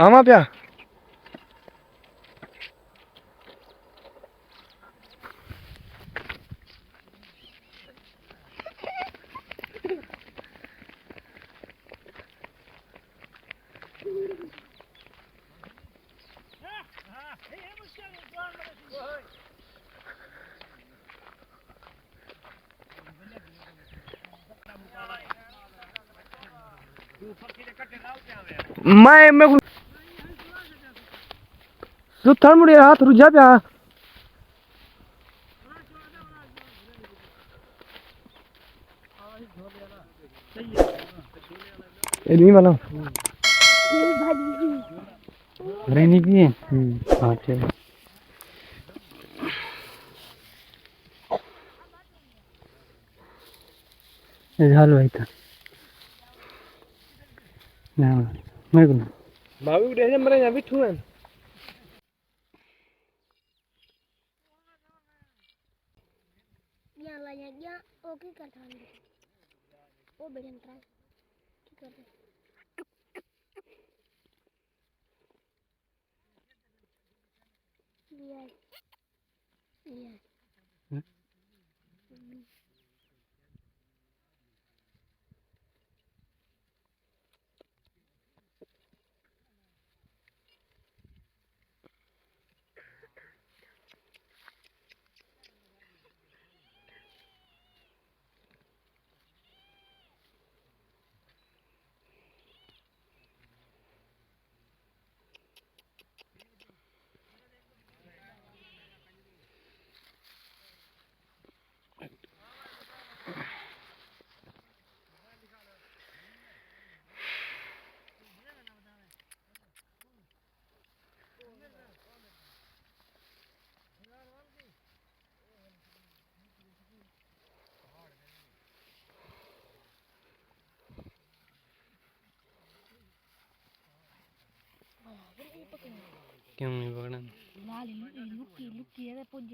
ਆਵਾਂ ਪਿਆ मैं सुथर मुड़े हाथ रुझा पिया नहीं वाला रेनी भी है। हाँ चलो झाल भाई था ना मैं को भाभी उड़े से मरे यहाँ बिठू है यहाँ लाया गया ओके करता हूँ वो बढ़िया ट्राई क्या कर रहे लिया लिया क्यों नहीं पकड़ा लाल लुकी लुकी है पुज्ज